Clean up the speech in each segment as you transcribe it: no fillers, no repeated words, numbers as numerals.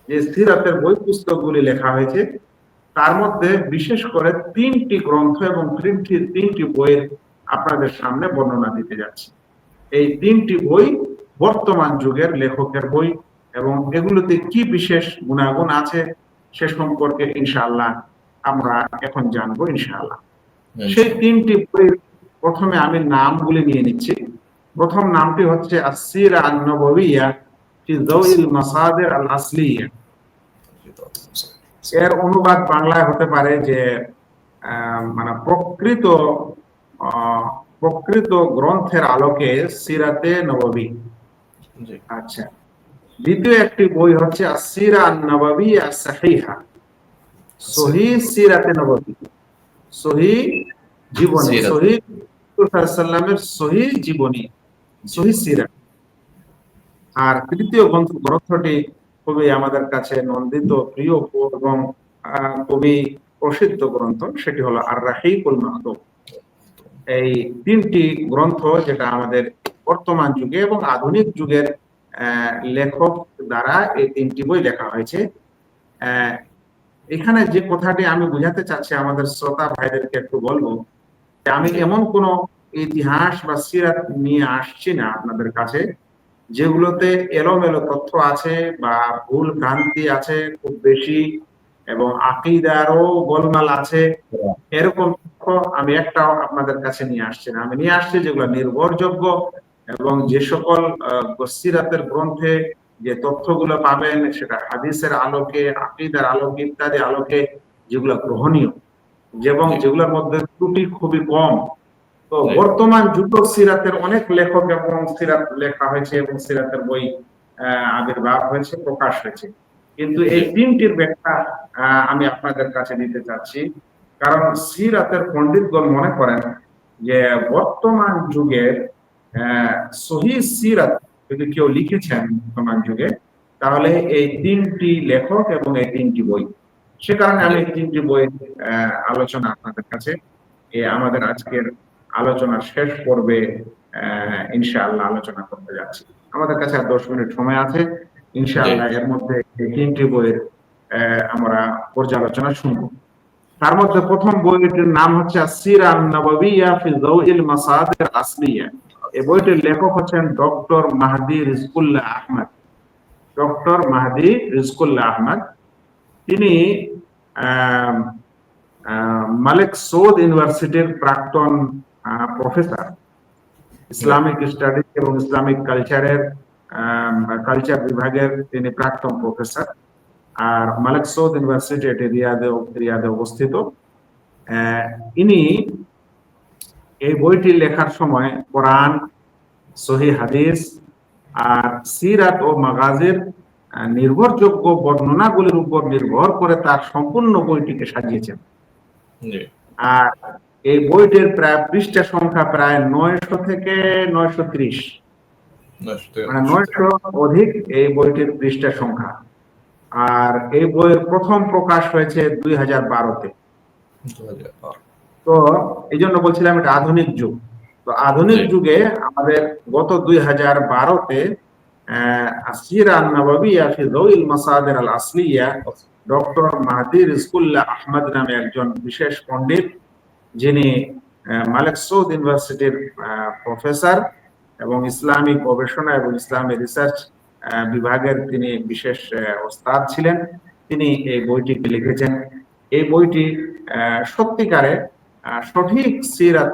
যে সিরাতের বই পুস্তকগুলি লেখা হয়েছে তার মধ্যে বিশেষ করে 3টি গ্রন্থ এবং 3টি বইয়ের আপনাদের সামনে বর্ণনা দিতে যাচ্ছি। এই 3টি বই বর্তমান যুগের লেখকের বই এবং এগুলোতে কি বিশেষ গুণাগুণ আছে সে সম্পর্কে ইনশাআল্লাহ আমরা এখন জানবো ইনশাআল্লাহ। সেই 3টি বই প্রথমে আমি নামগুলি নিয়ে নিচ্ছি। প্রথম নামটি হচ্ছে আস-সিরা আন-নববিয়্যা ফি যাওইল মাসাদির আল-আসলিয়্যা। এর অনুবাদ বাংলায় হতে পারে যে মানে প্রকৃত গ্রন্থের আলোকে সিরাতে নববী। আচ্ছা, দ্বিতীয় একটি বই হচ্ছে আস-সিরা আন-নববিয়্যা আস-সাহিহা, সহিহ সিরাতে নববী, সহিহ জীবনী, সহিহ সাল্লাল্লাহু সহিহ জীবনী, সহিহ সিরাত। আর তৃতীয় গ্রন্থটি খুবই আমাদের কাছে নন্দিত, প্রিয় এবং খুবই প্রসিদ্ধ গ্রন্থ, সেটি হলো আর-রাহিকুল মাহতুম। এই 3টি গ্রন্থ যেটা আমাদের বর্তমান যুগে এবং আধুনিক যুগের লেখক দ্বারা এই 3টি বই লেখা হয়েছে। এখানে যে কথাটি আমি বুঝাতে চাচ্ছি আমাদের শ্রোতা ভাইদেরকে একটু বলবো যে আমি এমন কোন ইতিহাস বা সিরাত নিয়ে আসছি না আপনাদের কাছে যেগুলোতে এলোমেলো তথ্য আছে বা ভুল ভ্রান্তি আছে খুব বেশি এবং আকীদারও গোলমাল আছে, এরকম তথ্য আমি একটাও আপনাদের কাছে নিয়ে আসছি না। আমি নিয়ে আসছি যেগুলো নির্ভরযোগ্য এবং যে সকল সিরাতের গ্রন্থে যে তথ্যগুলো পাবেন সেটা হাদিসের আলোকে, আকীদার আলোকে ইত্যাদি আলোকে যেগুলো গ্রহণীয় এবং যেগুলোর মধ্যে ত্রুটি খুবই কম। তো বর্তমান যুগ সিরাতের অনেক লেখক এবং সিরাত লেখা হয়েছে এবং সিরাতের বই আবির্ভাব হয়েছে, প্রকাশ হয়েছে, কিন্তু এই 3টির ব্যাখ্যা আমি আপনাদের কাছে দিতে চাচ্ছি। কারণ সিরাতের পণ্ডিতগণ মনে করেন যে বর্তমান যুগের সহিহ সিরাত যদি কেউ লিখেছেন বর্তমান যুগে, তাহলে এই 3টি লেখক এবং এই 3টি বই। সে কারণে আমি এই 3টি বই আলোচনা আপনাদের কাছে আমাদের আজকের আলোচনার শেষ পর্বে ইনশাআল্লাহ আলোচনা করতে যাচ্ছি। আমাদের কাছে আর 10 মিনিট সময় আছে, ইনশাআল্লাহ এর মধ্যে এই 3টি বইয়ের আমরা পর্যালোচনা শুনবো। তার মধ্যে প্রথম বইটির নাম হচ্ছে আস-সিরা আন-নববিয়্যা ফি যাওইল মাসাদির আসলিয়্যা। এই বইটির লেখক হচ্ছেন ডক্টর মাহদী রিজকুল্লাহ আহমদ। ডক্টর মাহদী রিজকুল্লাহ আহমদ তিনি মালিক সৌদ ইউনিভার্সিটির প্রাক্তন প্রফেসর, ইসলামিক স্টাডিজ এবং ইসলামিক কালচার বিভাগের তিনি প্রাক্তন প্রফেসর। আর মালিক সৌদ ইউনিভার্সিটি এটি রিয়াদে অবস্থিত। ইনি এই বইটি লেখার সময় কোরআন, সহিহ হাদিস আর সিরাত ও মাগাজির নির্ভরযোগ্য বর্ণনাগুলির উপর নির্ভর করে তার সম্পূর্ণ বইটিকে সাজিয়েছেন। আর এই বইটির প্রায় পৃষ্ঠা সংখ্যা প্রায় 900 থেকে 930, মানে 900 অধিক এই বইটির পৃষ্ঠা সংখ্যা। আর এই বইয়ের প্রথম প্রকাশ হয়েছে 2012-তে। তো এই জন্য বলছিলাম এটা আধুনিক যুগ। তো আধুনিক যুগে আমাদের গত 2012-তে আস-সিরা আন-নববিয়্যা ফি যাওইল মাসাদির আল-আসলিয়্যা ডক্টর মাহদী রিজকুল্লাহ আহমদ নামে একজন বিশেষ পণ্ডিত, যিনি মালিক সৌদ ইউনিভার্সিটির প্রফেসর এবং ইসলামী গবেষণা এবং ইসলামী রিসার্চ বিভাগের তিনি বিশেষ ওস্তাদ ছিলেন, তিনি এই বইটিকে লিখেছেন। এই বইটি সত্যিকারে সঠিক সিরাত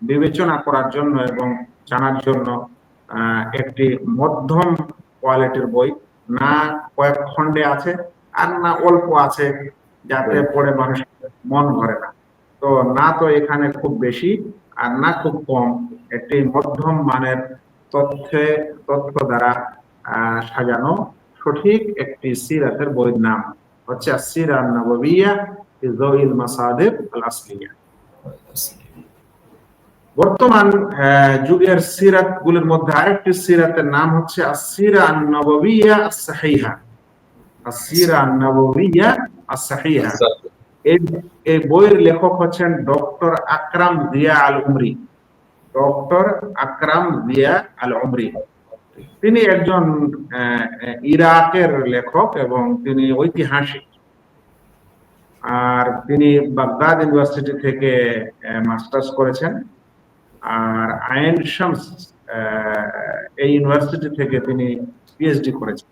বিবেচনা করার জন্য এবং জানার জন্য একটি মধ্যম কোয়ালিটির বই, না কয়েক খণ্ডে আছে আর না অল্প আছে যাতে পড়ে মানুষের মন ভরে না। তো না তো এখানে খুব বেশি আর না খুব কম, একটি মধ্যম মানের তথ্য দ্বারা সাজানো সঠিক একটি সিরাতের বইয়ের নাম হচ্ছে আস-সিরা আন-নববিয়্যা ফি যাওইল মাসাদির আল-আসলিয়্যা। বর্তমান যুগের সিরাত গুলির মধ্যে আরেকটি সিরাতের নাম হচ্ছে আস-সিরা আন-নববিয়্যা আস-সাহিহা। আস-সিরা আন-নববিয়্যা আস-সাহিহা। এই বইয়ের লেখক হচ্ছেন ডক্টর আকরাম জিয়া আল উমরি। ডক্টর আকরাম জিয়া আল উমরি তিনি একজন ইরাকের লেখক এবং তিনি ঐতিহাসিক। আর তিনি বাগদাদ ইউনিভার্সিটি থেকে মাস্টার্স করেছেন। আর আইন শামস এই ইউনিভার্সিটি থেকে তিনি পিএইচডি করেছেন।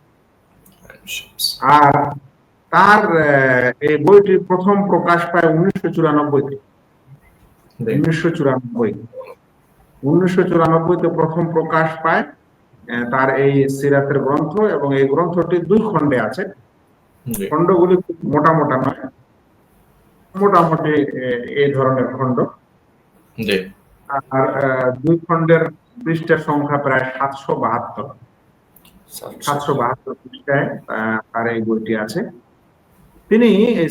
আর তার এই বইটি প্রথম প্রকাশ পায় 1994-তে। 1994-তে প্রথম প্রকাশ পায় তার এই সিরাতের গ্রন্থ, এবং এই গ্রন্থটি 2 খণ্ডে আছে। খণ্ডগুলি খুব মোটা মোটা নয়, মোটামুটি এই ধরনের খণ্ড। আর 2 খণ্ডের পৃষ্ঠার সংখ্যা প্রায় 772 পৃষ্ঠায় তার এই বইটি আছে। তিনি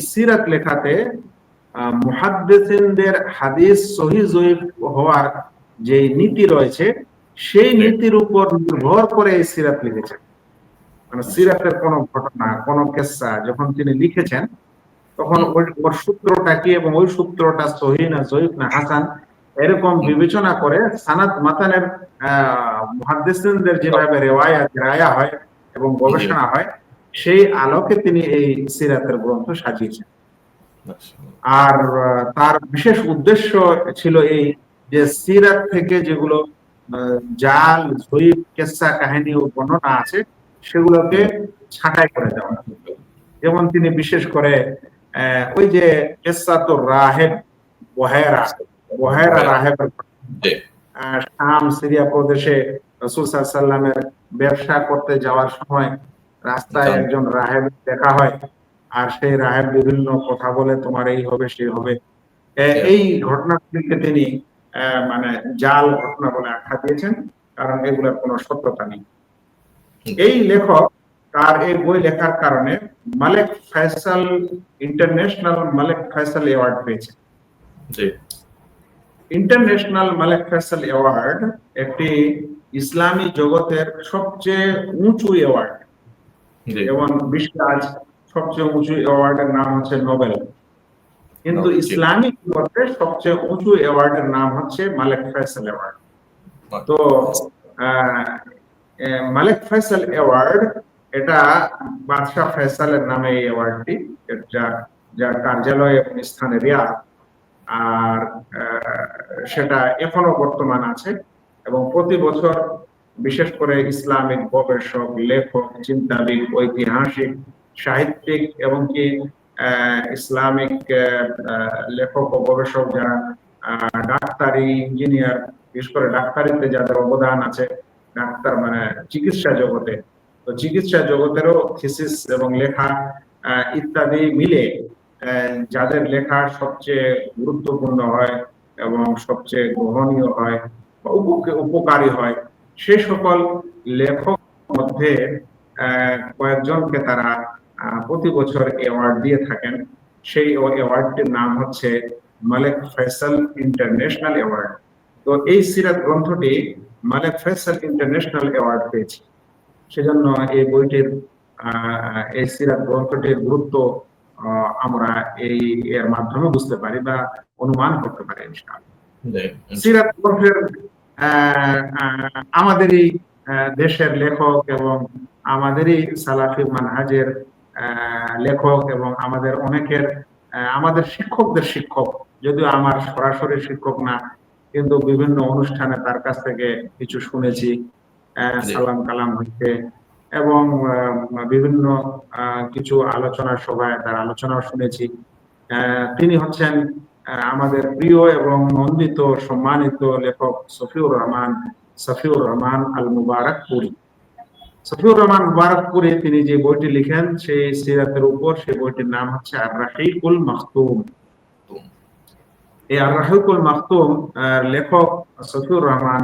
সিরাত লেখাতে মুহাদ্দিসিনদের হাদিস সহিহ জয়ীফ হওয়ার যে নীতি রয়েছে, সেই নীতির উপর নির্ভর করে এই সিরাত লিখেছেন। মানে সিরাতের কোন ঘটনা, কোন কিসসা যখন তিনি লিখেছেন, তখন ওর সূত্রটা কি এবং ওই সূত্রটা সহিহ না জয়ীফ না হাসান, এরকম বিবেচনা করে সানাদ মাতানের মুহাদ্দিসিনদের যেভাবে রায়া হয় এবং গবেষণা হয়, সেই আলোকে তিনি এই সিরাতের গ্রন্থ সাজিয়েছেন। আর তার বিশেষ উদ্দেশ্য ছিল এই যে সিরাত থেকে যেগুলো জাল জয়ীফ কিসসা কাহিনী ও বর্ণনা আছে, সেগুলোকে ছাঁটাই করে দেওয়া। যেমন তিনি বিশেষ করে ওই যে কিসসাতুর রাহিব বহেরা রাহেবের শাম সিরিয়া প্রদেশে রাসূল সাল্লাল্লাহু আলাইহি ওয়াসাল্লামের ব্যবসা করতে যাওয়ার সময় রাস্তায় একজন রাহেব দেখা হয়, আর সেই রাহেব বিভিন্ন কথা বলে, তোমার এই হবে সেই হবে। এই ঘটনাগুলিকে তিনি মানে জাল ঘটনা বলে আখ্যা দিয়েছেন, কারণ এগুলোর কোনো সত্যতা নেই। এই লেখক তার এই বই লেখার কারণে মালিক ফয়সাল ইন্টারন্যাশনাল মালিক ফয়সাল অ্যাওয়ার্ড পেয়েছেন। ইন্টারন্যাশনাল মালিক ফয়সাল অ্যাওয়ার্ড একটি ইসলামী জগতের সবচেয়ে উঁচু অ্যাওয়ার্ড। যেমন বিশ্বে আজ সবচেয়ে উঁচু অ্যাওয়ার্ডের নাম হচ্ছে নোবেল, কিন্তু ইসলামী জগতে সবচেয়ে উঁচু অ্যাওয়ার্ডের নাম হচ্ছে মালিক ফয়সাল অ্যাওয়ার্ড। তো মালিক ফয়সাল অ্যাওয়ার্ড, এটা বাদশাহ ফয়সালের নামে এই অ্যাওয়ার্ডটি, যার কার্যালয় এবং স্থানে রিয়াদ। আর সেটা এখনো বর্তমান আছে এবং প্রতি বছর বিশেষ করে ইসলামিক গবেষক, লেখক, চিন্তাবিদ, ঐতিহাসিক, সাহিত্যিক এবং কি ইসলামিক লেখক ও গবেষক যারা ডাক্তারি, ইঞ্জিনিয়ার, বিশেষ করে ডাক্তারিতে যাদের অবদান আছে, ডাক্তার মানে চিকিৎসা জগতে, তো চিকিৎসা জগতেরও থিসিস এবং লেখা ইত্যাদি মিলে যাদের লেখা সবচেয়ে গুরুত্বপূর্ণ হয় এবং সবচেয়ে গ্রহণীয় হয় বা উপকারী হয়, সে সকল লেখক মধ্যে কয়েকজনকে তারা প্রতি বছর অ্যাওয়ার্ড দিয়ে থাকেন। সেই অ্যাওয়ার্ডটির নাম হচ্ছে মালিক ফয়সাল ইন্টারন্যাশনাল অ্যাওয়ার্ড। তো এই সিরাত গ্রন্থটি মালিক ফয়সাল ইন্টারন্যাশনাল অ্যাওয়ার্ড পেয়েছে। সেজন্য এই বইটির এই সিরাত গ্রন্থটির গুরুত্ব আমরা এর মাধ্যমে বুঝতে পারি বা অনুমান করতে পারি ইনশাআল্লাহ। সিরাত গ্রন্থের আমাদেরই দেশের লেখক এবং আমাদেরই সালাফি মানহাজের লেখক এবং আমাদের অনেকের আমাদের শিক্ষকদের শিক্ষক, যদিও আমার সরাসরি শিক্ষক না, কিন্তু বিভিন্ন অনুষ্ঠানে তার কাছ থেকে কিছু শুনেছি, সালাম কালাম হচ্ছে এবং বিভিন্ন কিছু আলোচনা সভায় তার আলোচনাও শুনেছি। তিনি হচ্ছেন আমাদের প্রিয় এবং নন্দিত সম্মানিত লেখক সফিউর রহমান আল মুবারকপুরী। সফিউর রহমান মুবারকপুরী তিনি যে বইটি লিখেন সেই সিরাতের উপর, সেই বইটির নাম হচ্ছে আর রাহিকুল মাখতুম। এই আর রাহিকুল মাখতুম লেখক সফিউর রহমান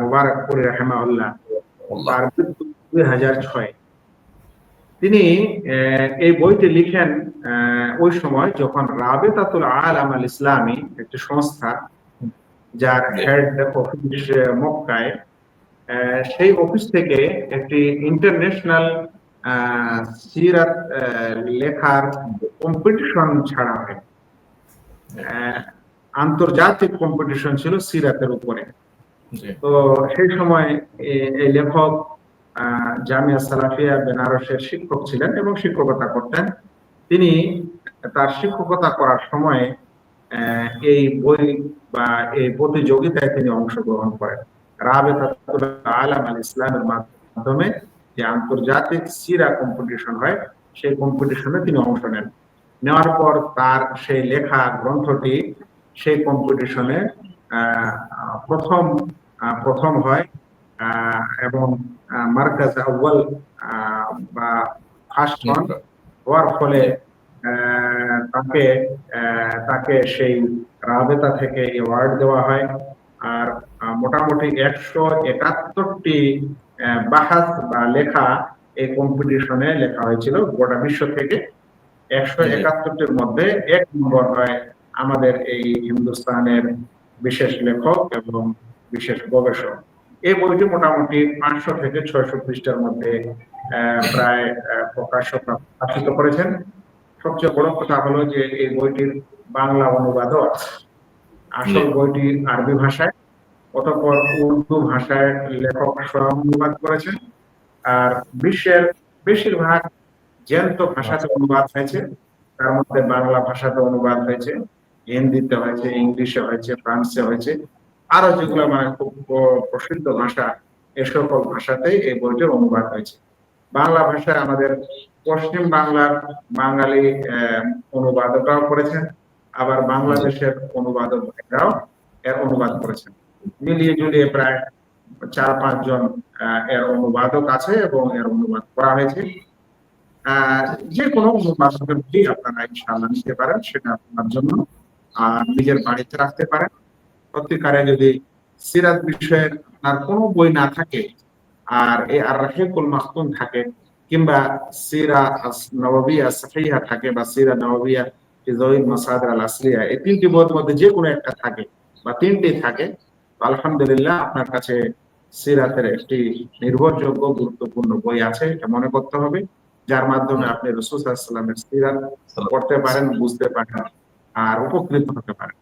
মুবারকপুরী রাহিমাহুল্লাহ, তার 2006। তিনি এই বইটি লিখেন ওই সময় যখন রাবিতাতুল আলাম আল ইসলামী, একটি সংস্থা যার হেড অফিস মক্কায়, সেই অফিস থেকে একটি ইন্টারন্যাশনাল সিরাত লেখার কম্পিটিশন ছাড়া হয়। আন্তর্জাতিক কম্পিটিশন ছিল সিরাতের উপরে। তো সেই সময় এই লেখক জামিয়া সালাফিয়া বেনারসের শিক্ষক ছিলেন এবং শিক্ষকতা করতেন। তিনি তার শিক্ষকতা করার সময় এই বই বা এই প্রতিযোগিতায় তিনি অংশগ্রহণ করেন। রাবেতাতুল আলাম আল ইসলামের মাধ্যমে যে আন্তর্জাতিক সিরা কম্পিটিশন হয়, সেই কম্পিটিশনে তিনি অংশ নেন। নেওয়ার পর তার সেই লেখা গ্রন্থটি সেই কম্পিটিশনে প্রথম প্রথম হয় এবং মার্কাজ আউয়াল বা ফার্স্ট হওয়ার ফলে তাকে তাকে সেই রাবেতা থেকে অ্যাওয়ার্ড দেওয়া হয়। আর মোটামুটি 171টি বাহাস বা লেখা এই কম্পিটিশনে লেখা হয়েছিল গোটা বিশ্ব থেকে। 171টির মধ্যে 1 নম্বর হয় আমাদের এই হিন্দুস্তানের বিশেষ লেখক এবং বিশেষ গবেষক। এই বইটি মোটামুটি 500 থেকে 600 পৃষ্ঠার মধ্যে প্রায় প্রকাশিত করেছেন। সবচেয়ে বড় কথা হলো যে এই বইটির বাংলা অনুবাদও আছে। আসল বইটি আরবি ভাষায়, অতঃপর উর্দু ভাষায় লেখক স্বয়ং অনুবাদ করেছেন। আর বিশ্বের বেশিরভাগ জ্যান্ত ভাষাতে অনুবাদ হয়েছে, তার মধ্যে বাংলা ভাষাতে অনুবাদ হয়েছে, হিন্দিতে হয়েছে, ইংলিশে হয়েছে, ফ্রান্সে হয়েছে, আরো যেগুলো মানে খুব প্রসিদ্ধ ভাষা, এ সকল ভাষাতেই এই বইটির অনুবাদ হয়েছে। বাংলা ভাষায় আমাদের পশ্চিম বাংলার বাঙালি অনুবাদকরাও করেছেন, আবার বাংলাদেশের অনুবাদকরাও এর অনুবাদ করেছেন। মিলিয়ে ঝুলিয়ে প্রায় 4-5 জন এর অনুবাদক আছে এবং এর অনুবাদ করা হয়েছে। যে কোনো অনুবাদকের বই আপনারা ইনশাআল্লাহ নিতে পারেন, সেটা আপনার জন্য নিজের বাড়িতে রাখতে পারেন। সত্যিকারে যদি সিরাত বিষয়ের আপনার কোনো বই না থাকে আর এই আর রাহিকুল মাখতুম থাকে, কিংবা সিরা নববিয়া সহিহা থাকে বা সিরা নববিয়া ফি যাওইল মাসাদির আল আসলিয়া, এই 3টি বইয়ের মধ্যে যে কোনো একটা থাকে বা 3টি থাকে, আলহামদুলিল্লাহ আপনার কাছে সিরাতের একটি নির্ভরযোগ্য গুরুত্বপূর্ণ বই আছে এটা মনে করতে হবে, যার মাধ্যমে আপনি রাসূল সাল্লাল্লাহু আলাইহি ওয়াসাল্লামের সিরাত পড়তে পারেন, বুঝতে পারেন আর উপকৃত হতে পারেন।